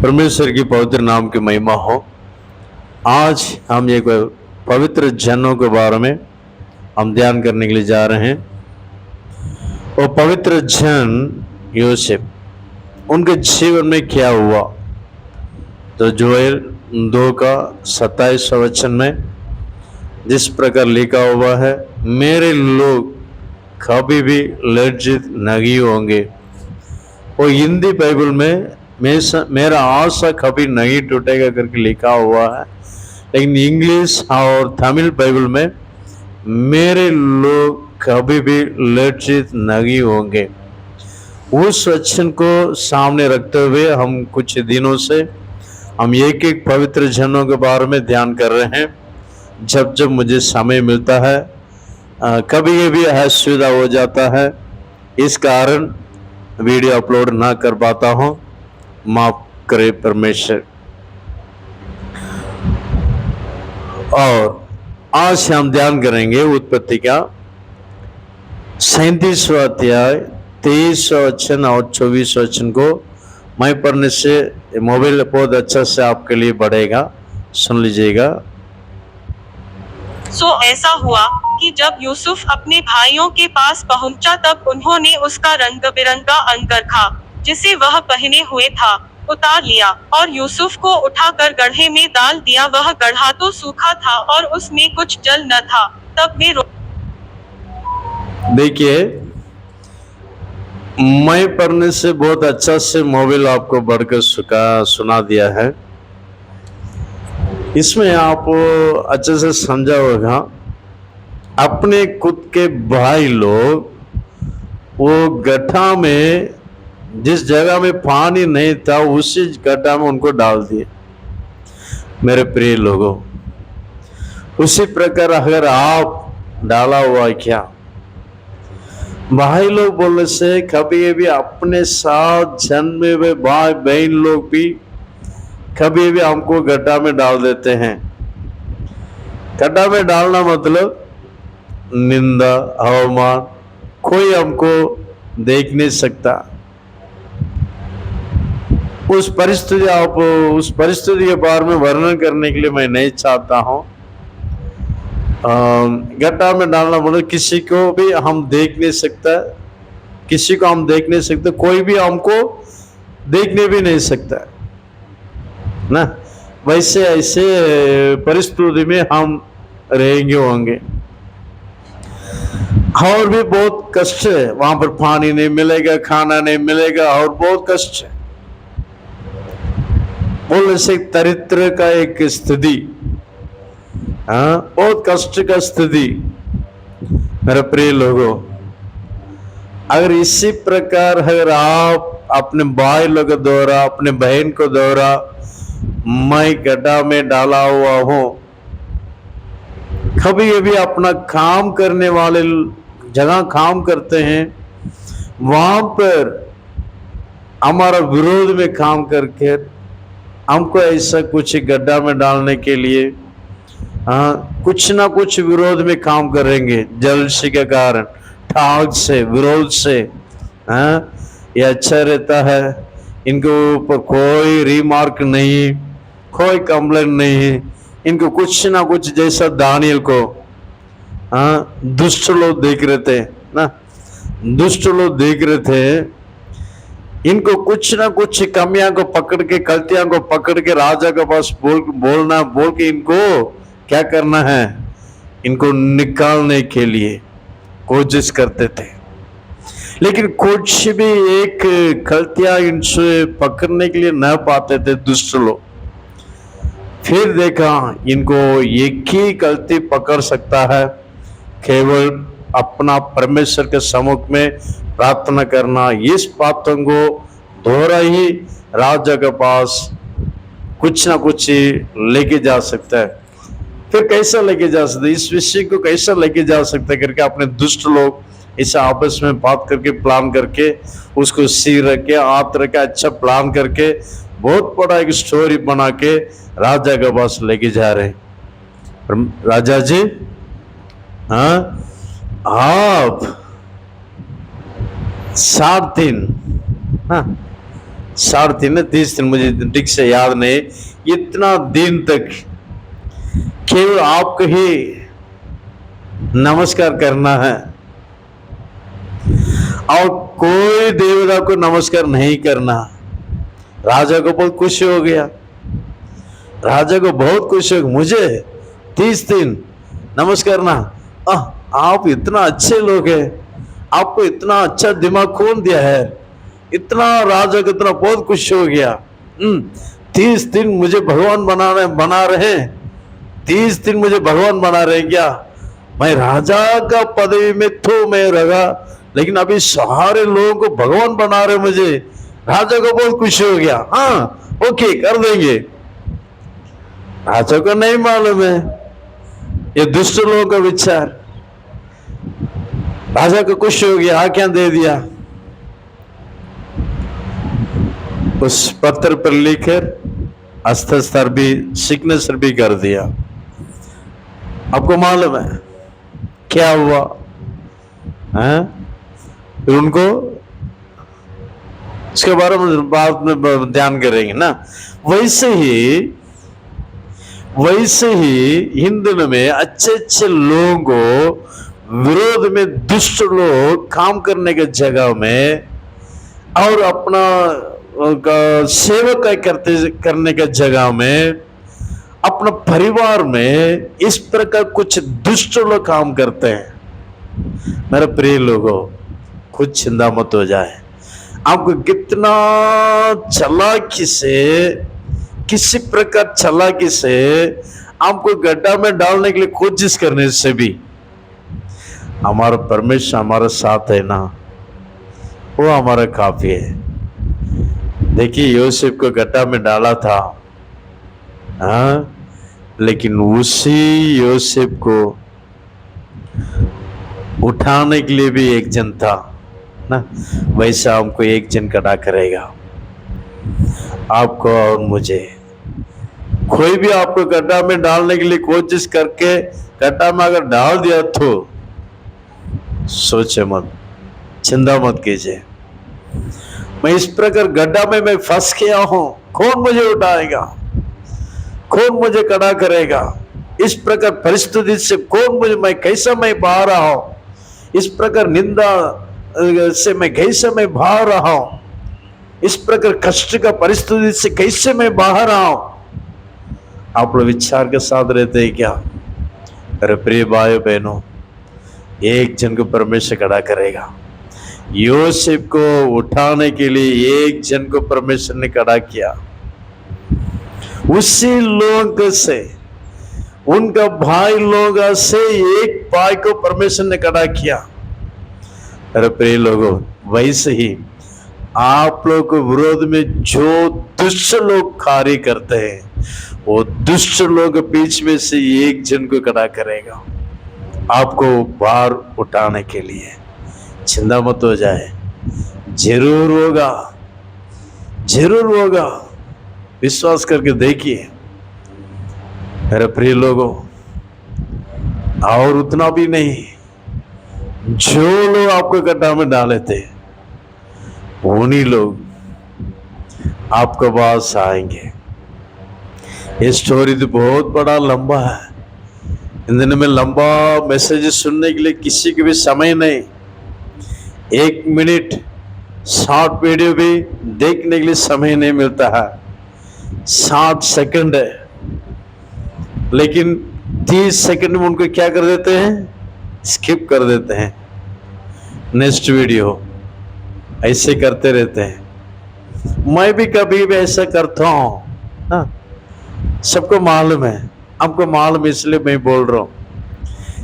परमेश्वर की पवित्र नाम की महिमा हो। आज हम एक पवित्र जनों के बारे में हम ध्यान करने के लिए जा रहे हैं। वो पवित्र जन यूसुफ, उनके जीवन में क्या हुआ, तो जोएल 2 का 27 वचन में जिस प्रकार लिखा हुआ है, मेरे लोग कभी भी लज्जित नहीं होंगे। वो हिंदी बाइबल में मेरा आशा कभी नहीं टूटेगा करके लिखा हुआ है, लेकिन इंग्लिश और तमिल बाइबल में मेरे लोग कभी भी लज्जित नहीं होंगे। उस वचन को सामने रखते हुए हम कुछ दिनों से हम एक एक पवित्र जनों के बारे में ध्यान कर रहे हैं। जब जब मुझे समय मिलता है, कभी कभी असुविधा हो जाता है, इस कारण वीडियो अपलोड ना कर पाता हूँ, माफ करे परमेश्वर। और आज हम ध्यान करेंगे उत्पत्ति का 37वां अध्याय 23 वचन और 24 वचन को। मैं पढ़ने से मोबाइल बहुत अच्छा से आपके लिए बढ़ेगा, सुन लीजिएगा। सो ऐसा हुआ कि जब यूसुफ अपने भाइयों के पास पहुंचा तब उन्होंने उसका रंग बिरंगा अंगरखा जिसे वह पहने हुए था उतार लिया और यूसुफ को उठाकर गड्ढे में डाल दिया। वह गड्ढा तो सूखा था और उसमें कुछ जल न था। तब वे देखिए, मैं पढ़ने से बहुत अच्छा से मोबाइल आपको बढ़कर सुना दिया है। इसमें आप अच्छे से समझा होगा, अपने खुद के भाई लोग वो गड्ढा में, जिस जगह में पानी नहीं था उसी गड्ढा में उनको डाल दिए। मेरे प्रिय लोगों, उसी प्रकार अगर आप डाला हुआ क्या, भाई लोग बोलने से कभी भी अपने साथ जन्मे हुए भाई बहन लोग भी कभी भी हमको गड्ढा में डाल देते हैं। गड्ढा में डालना मतलब निंदा, अवमान, कोई हमको देख नहीं सकता। उस परिस्थिति के बारे में वर्णन करने के लिए मैं नहीं चाहता हूं। गड्ढा में डालना मतलब किसी को भी हम देख नहीं सकता, किसी को हम देख नहीं सकते, कोई भी हमको देखने भी नहीं सकता ना। वैसे ऐसे परिस्थिति में हम रहेंगे होंगे। और भी बहुत कष्ट है, वहां पर पानी नहीं मिलेगा, खाना नहीं मिलेगा और बहुत कष्ट है। बोलने से दरिद्र का एक स्थिति, बहुत कष्ट का स्थिति। मेरे प्रिय लोगों, अगर इसी प्रकार अगर आप अपने भाई लोग के द्वारा, अपने बहन को द्वारा मैं गड्ढा में डाला हुआ हूं, कभी कभी अपना काम करने वाले जगह काम करते हैं, वहां पर हमारा विरोध में काम करके हमको ऐसा कुछ गड्ढा में डालने के लिए कुछ ना कुछ विरोध में काम करेंगे, जलसी के कारण, ठाग से, विरोध से। ये अच्छा रहता है, इनके ऊपर कोई रिमार्क नहीं, कोई कंप्लेंट नहीं, इनको कुछ ना कुछ, जैसा दानियल को दुष्ट लोग देख रहे थे ना, दुष्ट लोग देख रहे थे, इनको कुछ ना कुछ कमियां को पकड़ के, गलतियां को पकड़ के राजा के पास बोल के इनको क्या करना है, इनको निकालने के लिए कोशिश करते थे। लेकिन कुछ भी एक गलतियां इनसे पकड़ने के लिए न पाते थे दुष्ट लोग। फिर देखा इनको एक ही गलती पकड़ सकता है, केवल अपना परमेश्वर के सम्मुख में प्रार्थना करना। इस बातों को दोहरा ही राजा के पास कुछ ना कुछ लेके जा सकता है। फिर कैसा लेके जा सकता है, इस विषय को कैसा लेके जा सकता है करके अपने दुष्ट लोग इसे आपस में बात करके, प्लान करके, उसको सिर रख के, हाथ रख के, अच्छा प्लान करके बहुत बड़ा एक स्टोरी बना के राजा के पास लेके जा रहे हैं। राजा जी, आप 7 दिन 3.5 30 दिन, मुझे ठीक से याद नहीं, इतना दिन तक केवल आपको ही नमस्कार करना है और कोई देवता को नमस्कार नहीं करना। राजा को बहुत खुशी हो गया, राजा को बहुत खुशी हो गया, मुझे 30 दिन नमस्कार करना। आप इतना अच्छे लोग हैं, आपको इतना अच्छा दिमाग कौन दिया है? इतना राजा को इतना बहुत खुश हो गया। 30 दिन मुझे भगवान बना रहे, 30 दिन मुझे भगवान बना रहे क्या? मैं राजा का पदवी में तो मैं रहा, लेकिन अभी सारे लोगों को भगवान बना रहे मुझे। राजा को बहुत खुशी हो गया। हाँ ओके, कर देंगे। राजा को नहीं मालूम है ये दुष्ट लोगों का विचार। राजा को खुश हो गया, आज्ञा दे दिया, उस पत्र पर लिखकर हस्ताक्षर भी, सिग्नेचर भी कर दिया। आपको मालूम है क्या हुआ? फिर उनको इसके बारे में बाद में ध्यान करेंगे ना। वैसे ही इन दिनों में अच्छे अच्छे लोगों को विरोध में दुष्ट लोग काम करने के जगह में और अपना सेवा करने के जगह में अपना परिवार में इस प्रकार कुछ दुष्ट लोग काम करते हैं। मेरे प्रिय लोगों, कुछ चिंता मत हो जाए। आपको कितना चालाकी से, किसी प्रकार चालाकी से आपको गड्ढा में डालने के लिए कोशिश करने से भी हमारा परमेश्वर हमारे साथ है ना, वो हमारा काफी है। देखिए यूसुफ को गड्ढा में डाला था, हाँ, लेकिन उसी यूसुफ को उठाने के लिए भी एक जन था ना। वैसा हमको एक जन खड़ा करेगा, आपको और मुझे। कोई भी आपको गड्ढा में डालने के लिए कोशिश करके गड्ढा में अगर डाल दिया तो सोचे मत, चिंता मत कीजिए। मैं इस प्रकार गड्ढा में मैं फंस गया हूं, कौन मुझे उठाएगा, कौन मुझे खड़ा करेगा? इस प्रकार परिस्थिति से कौन मुझे, मैं कैसा मैं बाहर रहा हूं, इस प्रकार निंदा से मैं कैसे मैं बाहर रहा हूं, इस प्रकार कष्ट का परिस्थिति से कैसे मैं बाहर रहा हूं। आप लोग विचार के साथ रहते हैं क्या? अरे प्रिय भाइयों बहनों, एक जन को परमेश्वर खड़ा करेगा। यूसुफ को उठाने के लिए एक जन को परमेश्वर ने खड़ा किया। उसी लोग से, उनका भाई लोग से एक भाई को परमेश्वर ने खड़ा किया। अरे प्रिय लोगों, वैसे ही आप लोग को विरोध में जो दुष्ट लोग कार्य करते हैं, वो दुष्ट लोग के बीच में से एक जन को खड़ा करेगा आपको भार उठाने के लिए। चिंता मत हो जाए, जरूर होगा, जरूर होगा। विश्वास करके देखिए मेरे प्रिय लोगों। और उतना भी नहीं, जो लोग आपको गड्ढा में डाले थे उन्हीं लोग आपके पास आएंगे। ये स्टोरी तो बहुत बड़ा लंबा है। इन दिनों में लंबा मैसेज सुनने के लिए किसी को भी समय नहीं। 1 मिनट शॉर्ट वीडियो भी देखने के लिए समय नहीं मिलता है। 60 सेकंड है, लेकिन 30 सेकंड में उनको क्या कर देते हैं? स्किप कर देते हैं। नेक्स्ट वीडियो ऐसे करते रहते हैं। मैं भी कभी भी ऐसा करता हूँ, सबको मालूम है, आपको मालूम, इसलिए मैं बोल रहा हूँ।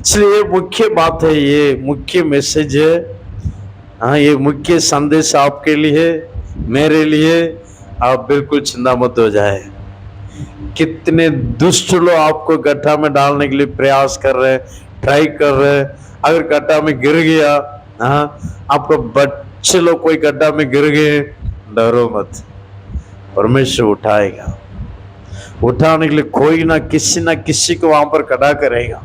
इसलिए ये मुख्य बात है, ये मुख्य मैसेज है, हाँ, ये मुख्य संदेश आपके लिए, मेरे लिए। आप बिल्कुल चिंता मत हो जाए। कितने दुष्ट लोग आपको गड्ढा में डालने के लिए प्रयास कर रहे हैं, ट्राई कर रहे हैं। अगर गड्ढा में गिर गया, हाँ, आपको बच्चे लोग कोई गड्ढा में गिर गए, डरो मत, परमेश्वर उठाएगा। उठाने के लिए कोई ना किसी को वहां पर खड़ा करेगा।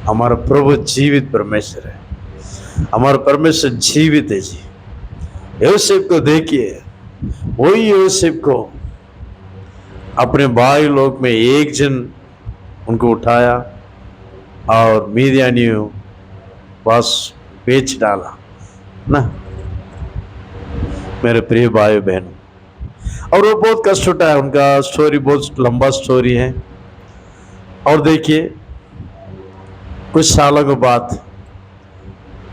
हमारा प्रभु जीवित परमेश्वर है, हमारा परमेश्वर जीवित है जी। यूसुफ को देखिए, वही यूसुफ को अपने भाई लोग में एक जन उनको उठाया और मिद्यानियों बस बेच डाला ना। मेरे प्रिय भाई बहनों, और वो बहुत कष्ट उठाया, उनका स्टोरी बहुत लंबा स्टोरी है। और देखिए कुछ सालों के बाद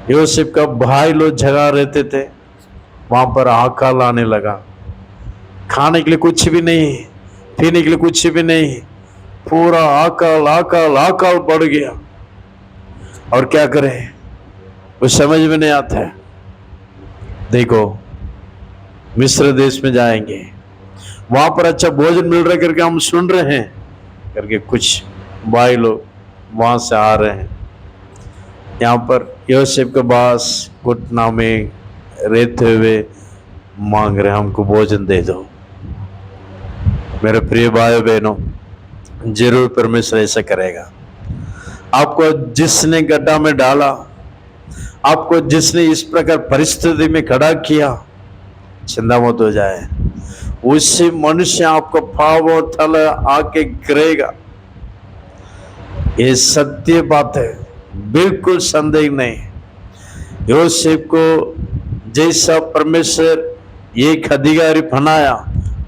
यूसुफ का भाई लोग जगह रहते थे, वहां पर अकाल आने लगा। खाने के लिए कुछ भी नहीं, पीने के लिए कुछ भी नहीं, पूरा अकाल अकाल अकाल बढ़ गया। और क्या करें, कुछ समझ में नहीं आता है। देखो मिस्र देश में जाएंगे, वहां पर अच्छा भोजन मिल रहा है करके हम सुन रहे हैं करके कुछ भाई लोग वहां से आ रहे हैं। यहाँ पर यूसुफ के पास घुटना में रहते हुए मांग रहे हमको भोजन दे दो। मेरे प्रिय भाई बहनों, जरूर परमेश्वर ऐसा करेगा। आपको जिसने गड्ढा में डाला, आपको जिसने इस प्रकार परिस्थिति में खड़ा किया, चिंता मत हो जाए, उसी मनुष्य आपको पांव तले आके गिरेगा। ये सत्य बात है, बिल्कुल संदेह नहीं। यूसुफ को जैसा परमेश्वर एक अधिकारी बनाया,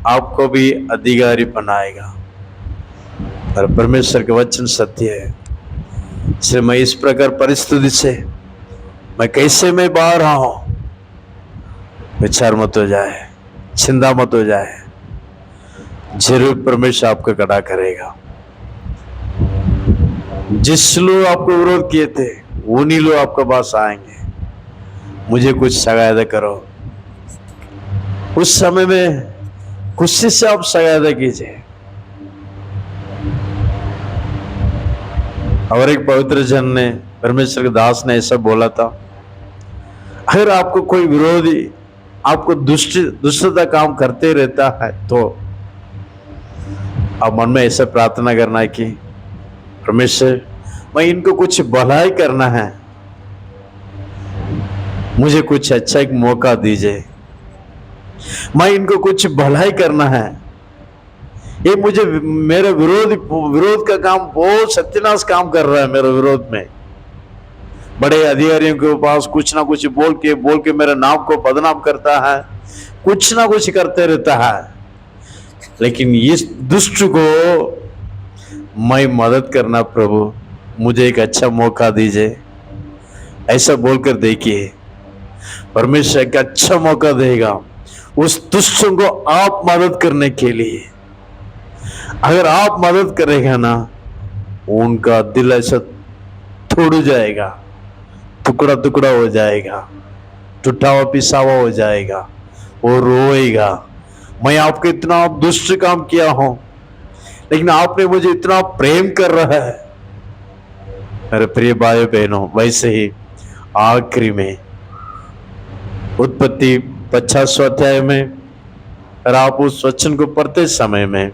आपको भी अधिकारी बनाएगा। और परमेश्वर का वचन सत्य है। इसलिए मैं इस प्रकार परिस्थिति से मैं कैसे मैं बाहर रहा हूं, विचार मत हो जाए, चिंता मत हो जाए, जरूर परमेश्वर आपको खड़ा करेगा। जिस लोग आपको विरोध किए थे उन्हीं लोग आपके पास आएंगे, मुझे कुछ सहायता करो। उस समय में खुशी से आप सहायता कीजिए। और एक पवित्र जन ने, परमेश्वर के दास ने ऐसा बोला था, अगर आपको कोई विरोधी आपको दुष्टता काम करते रहता है तो आप मन में ऐसा प्रार्थना करना है कि परमेश्वर मैं इनको कुछ भलाई करना है, मुझे कुछ अच्छा एक मौका दीजिए। मैं इनको कुछ भलाई करना है, ये मुझे मेरे विरोध का काम बहुत सत्यानाश काम कर रहा है। मेरे विरोध में बड़े अधिकारियों के पास कुछ ना कुछ बोल के मेरे नाम को बदनाम करता है, कुछ ना कुछ करते रहता है। लेकिन इस दुष्ट को मैं मदद करना, प्रभु मुझे एक अच्छा मौका दीजिए, ऐसा बोलकर देखिए, परमेश्वर एक अच्छा मौका देगा उस दुष्ट को आप मदद करने के लिए। अगर आप मदद करेगा ना, उनका दिल ऐसा तोड़ जाएगा, टुकड़ा टुकड़ा हो जाएगा, टूटा हुआ पिसा हुआ हो जाएगा, वो रोएगा, मैं आपको इतना दुष्ट काम किया हूं लेकिन आपने मुझे इतना प्रेम कर रहा है। मेरे प्रिय भाई बहनों, वैसे ही आखिरी में उत्पत्ति 50वां अध्याय में, और आप उस वचन को पढ़ते समय में,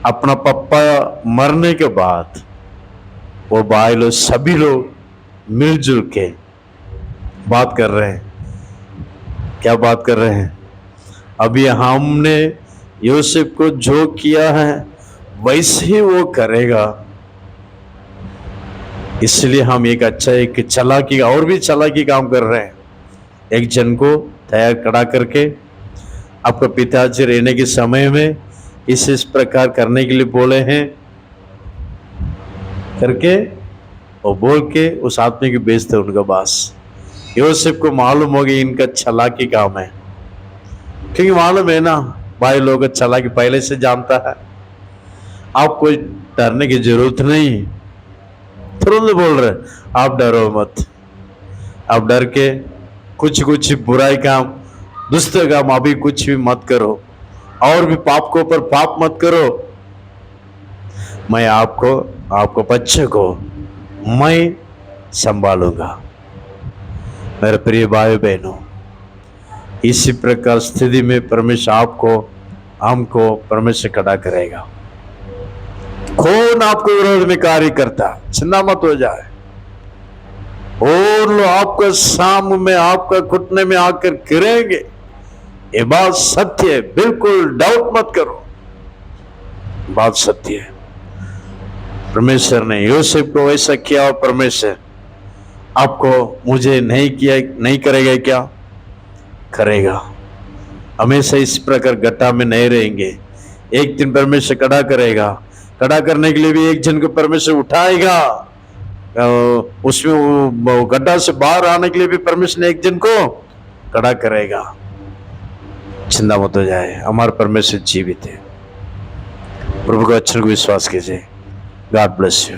अपना पप्पा मरने के बाद वो भाई लोग सभी लोग मिलजुल के बात कर रहे हैं। क्या बात कर रहे हैं? अभी हमने यूसुफ को जो किया है वैसे ही वो करेगा, इसलिए हम एक अच्छा एक चालाकी और भी चालाकी काम कर रहे हैं। एक जन को तैयार खड़ा करके आपका पिताजी रहने के समय में इस प्रकार करने के लिए बोले हैं करके और बोल के उस आदमी को भेजते उनके पास। यूसुफ को मालूम हो गया इनका चालाकी काम है, क्योंकि मालूम है ना, भाई लोग चालाकी पहले से जानता है। आपको डरने की जरूरत नहीं, तुरंत बोल रहे आप डरो मत। आप डर के कुछ बुराई काम, दुष्ट काम अभी कुछ भी मत करो, और भी पाप को ऊपर पाप मत करो। मैं आपको बच्चे को मैं संभालूंगा। मेरे प्रिय भाई बहनों, इसी प्रकार स्थिति में परमेश्वर आपको हमको परमेश्वर खड़ा करेगा। कौन आपको विरोध में कार्य करता, चिंता मत हो जाए। और लोग आपका साम में, आपका घुटने में आकर गिरेंगे, ये बात सत्य है, बिल्कुल डाउट मत करो, बात सत्य है। परमेश्वर ने यूसुफ को वैसा किया और परमेश्वर आपको मुझे नहीं किया, नहीं करेगा क्या? करेगा। हमेशा इस प्रकार गड्ढा में नहीं रहेंगे। एक दिन परमेश्वर खड़ा करेगा, खड़ा करने के लिए भी एक जन को परमेश्वर उठाएगा। उसमें वो गड्ढा से बाहर आने के लिए भी परमेश्वर ने एक जन को खड़ा करेगा। चिंता मत हो जाए, हमारा परमेश्वर जीवित है। प्रभु के वचन को विश्वास कीजिए। God bless you.